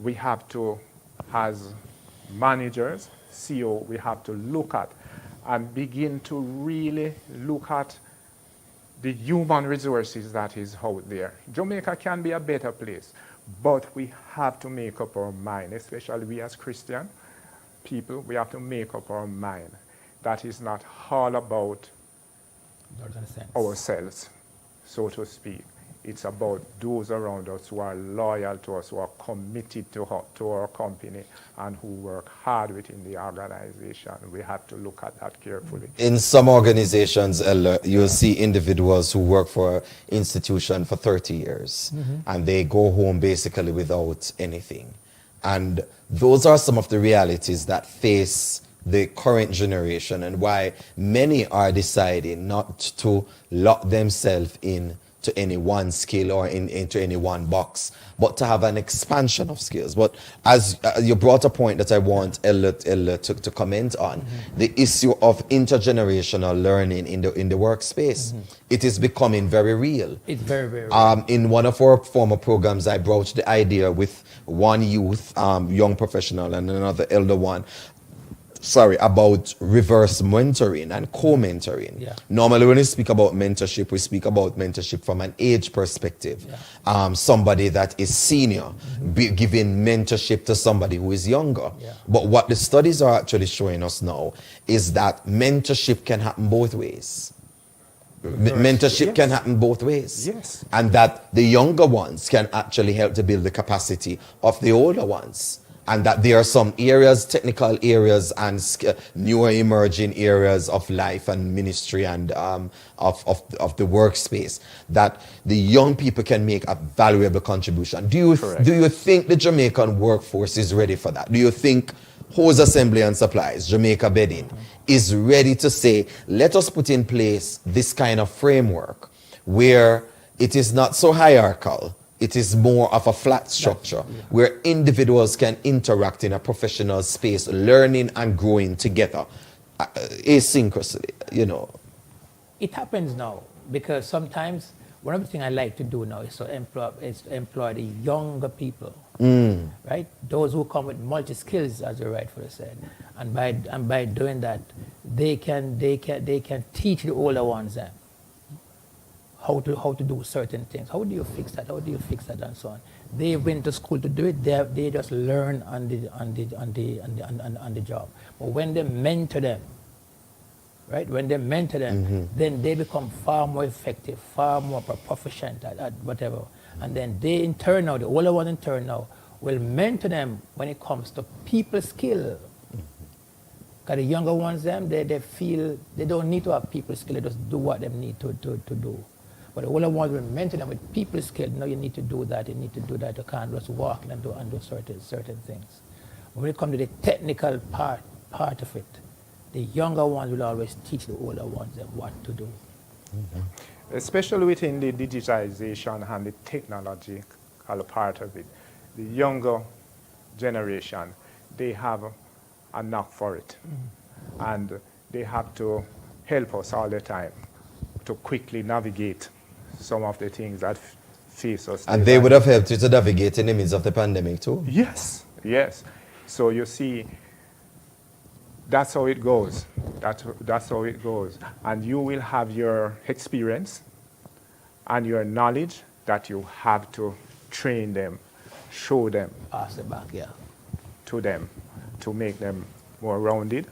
[SPEAKER 2] we have to, as managers, CEO, we have to look at and begin to really look at the human resources that is out there. Jamaica can be a better place, but we have to make up our mind, especially we as Christian people, we have to make up our mind that is not all about ourselves, so to speak. It's about those around us who are loyal to us, who are committed to our company, and who work hard within the organization. We have to look at that carefully.
[SPEAKER 1] In some organizations, you'll see individuals who work for an institution for 30 years, and they go home basically without anything. And those are some of the realities that face the current generation, and why many are deciding not to lock themselves in to any one skill or into any one box, but to have an expansion of skills. But as you brought a point that I want Ella to comment on, the issue of intergenerational learning in the workspace. It is becoming very real.
[SPEAKER 3] It's very, very real.
[SPEAKER 1] In one of our former programs, I broached the idea with one youth, young professional, and another elder one, about reverse mentoring and co-mentoring.
[SPEAKER 3] Yeah.
[SPEAKER 1] Normally when we speak about mentorship, we speak about mentorship from an age perspective.
[SPEAKER 3] Yeah.
[SPEAKER 1] Somebody that is senior, giving mentorship to somebody who is younger.
[SPEAKER 3] Yeah.
[SPEAKER 1] But what the studies are actually showing us now is that mentorship can happen both ways. Mentorship can happen both ways.
[SPEAKER 2] Yes.
[SPEAKER 1] And that the younger ones can actually help to build the capacity of the older ones. And that there are some areas, technical areas, and newer emerging areas of life and ministry and of the workspace that the young people can make a valuable contribution. Do you think the Jamaican workforce is ready for that? Do you think Hose Assembly and Supplies, Jamaica Bedding, is ready to say, let us put in place this kind of framework where it is not so hierarchical? It is more of a flat structure where individuals can interact in a professional space, learning and growing together, asynchronously,
[SPEAKER 3] It happens now because sometimes one of the things I like to do now is to employ the younger people, right? Those who come with multi skills, as you rightfully said, and by doing that, they can teach the older ones then. How to do certain things. How do you fix that? How do you fix that, and so on. They went to school to do it. They just learn on the job. But when they mentor them, right? When they mentor them, then they become far more effective, far more proficient at whatever. And then they in turn now, the older one in turn now, will mentor them when it comes to people skill. Because the younger ones, they feel they don't need to have people skill. They just do what they need to do. But the older ones will mentor them with people skill. No, you need to do that. You need to do that. You can't just walk and do certain things. When it comes to the technical part of it, the younger ones will always teach the older ones what to do.
[SPEAKER 2] Especially within the digitization and the technological part of it, the younger generation, they have a knack for it. And they have to help us all the time to quickly navigate some of the things that face us.
[SPEAKER 1] And they would have helped you to navigate in the midst of the pandemic too?
[SPEAKER 2] Yes. So you see, that's how it goes. That's how it goes. And you will have your experience and your knowledge that you have to train them, show them.
[SPEAKER 3] Pass it back,
[SPEAKER 2] to them to make them more rounded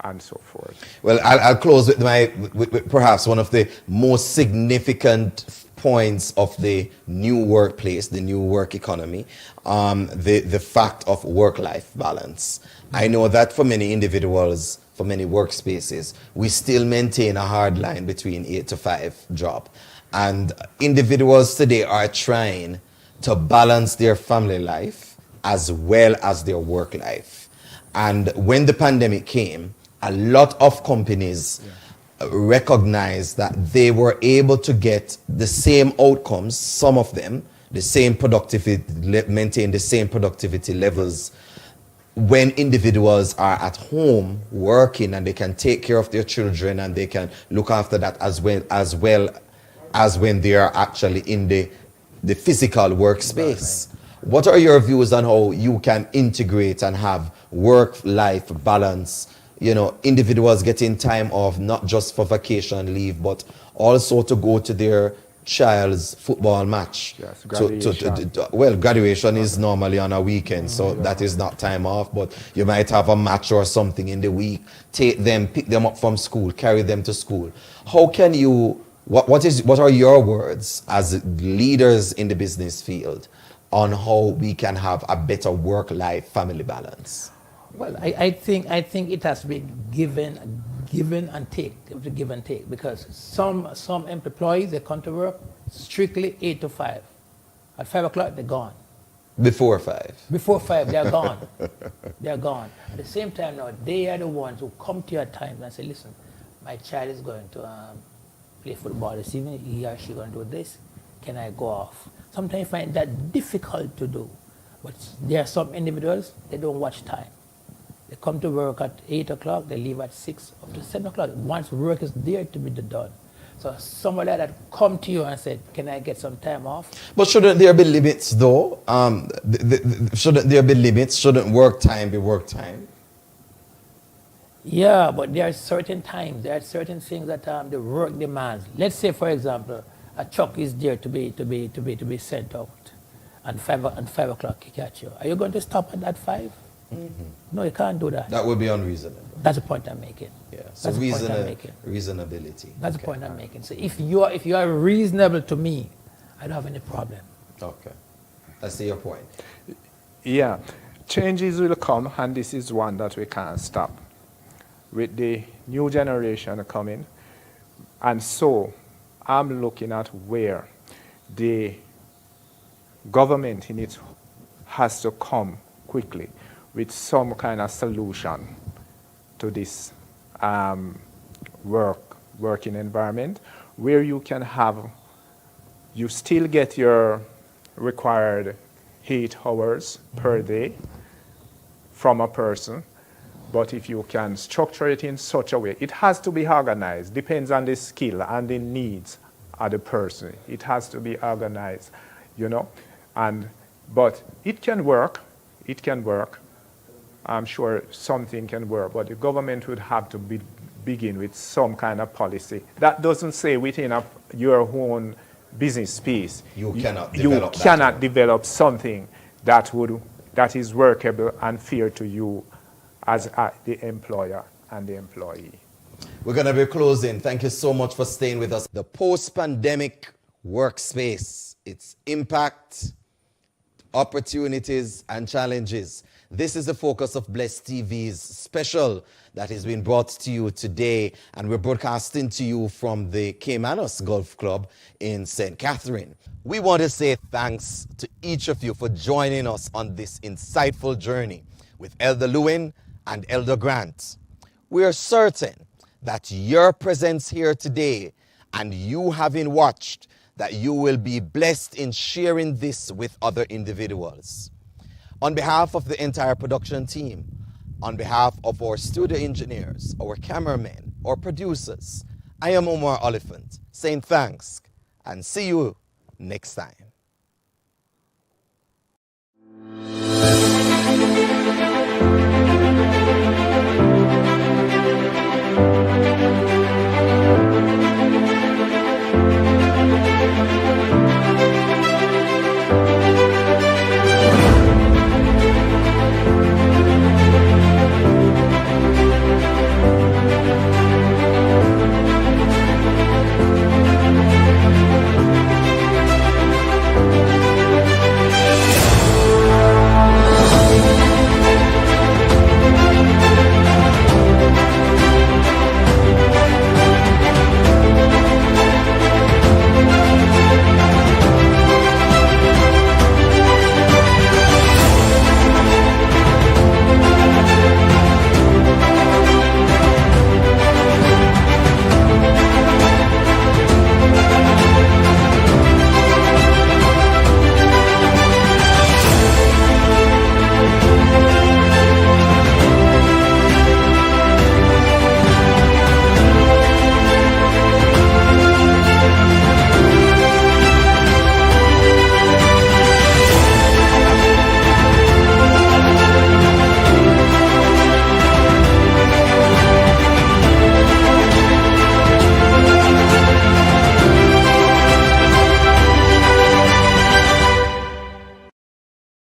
[SPEAKER 2] and so forth.
[SPEAKER 1] Well, I'll close with perhaps one of the most significant points of the new workplace, the new work economy, the fact of work-life balance. I know that for many individuals, for many workspaces, we still maintain a hard line between 8 to 5 job. And individuals today are trying to balance their family life as well as their work life. And when the pandemic came, a lot of companies recognized that they were able to get the same outcomes, some of them, the same productivity, maintain the same productivity levels when individuals are at home working and they can take care of their children and they can look after that as well as when they are actually in the physical workspace. What are your views on how you can integrate and have work-life balance? Individuals getting time off, not just for vacation leave, but also to go to their child's football match.
[SPEAKER 2] Yes, graduation.
[SPEAKER 1] Graduation is normally on a weekend, so that is not time off, but you might have a match or something in the week. Take them, pick them up from school, carry them to school. How can you, what are your words as leaders in the business field on how we can have a better work-life family balance?
[SPEAKER 3] Well, I think it has to be given and take, give and take, because some employees, they come to work strictly 8 to 5. At 5 o'clock, they're gone.
[SPEAKER 1] Before 5?
[SPEAKER 3] Before 5, they're gone. They're gone. At the same time now, they are the ones who come to you at times and say, listen, my child is going to play football this evening. He or she going to do this. Can I go off? Sometimes I find that difficult to do. But there are some individuals, they don't watch time. They come to work at 8 o'clock, they leave at 6 up to 7 o'clock. Once work is there to be done. So somebody like that come to you and said, can I get some time off?
[SPEAKER 1] But shouldn't there be limits though? Shouldn't there be limits? Shouldn't work time be work time?
[SPEAKER 3] Yeah, but there are certain times, there are certain things that the work demands. Let's say, for example, a truck is there to be sent out, and 5 o'clock he catch you. Are you going to stop at that 5? No, you can't do that.
[SPEAKER 1] That would be unreasonable.
[SPEAKER 3] That's the point I'm making.
[SPEAKER 1] Yeah. So
[SPEAKER 3] That's the point I'm making.
[SPEAKER 1] reasonability.
[SPEAKER 3] That's the point I'm making. So if you are reasonable to me, I don't have any problem.
[SPEAKER 1] Okay. I see your point.
[SPEAKER 2] Yeah, changes will come, and this is one that we can't stop. With the new generation coming, and so I'm looking at where the government in it has to come quickly with some kind of solution to this working environment, where you can have, you still get your required 8 hours per day from a person, but if you can structure it in such a way, it has to be organized, depends on the skill and the needs of the person. It has to be organized, you know, but it can work, I'm sure something can work, but the government would have to begin with some kind of policy. That doesn't say within your own business space.
[SPEAKER 1] You cannot
[SPEAKER 2] develop something that is workable and fair to you as the employer and the employee.
[SPEAKER 1] We're going to be closing. Thank you so much for staying with us. The post-pandemic workspace, its impact, opportunities, and challenges. This is the focus of Bless TV's special that is being brought to you today, and we're broadcasting to you from the Caymanos Golf Club in St. Catherine. We want to say thanks to each of you for joining us on this insightful journey with Elder Lewin and Elder Grant. We are certain that your presence here today and you having watched, that you will be blessed in sharing this with other individuals. On behalf of the entire production team, on behalf of our studio engineers, our cameramen, our producers, I am Omar Oliphant, saying thanks and see you next time.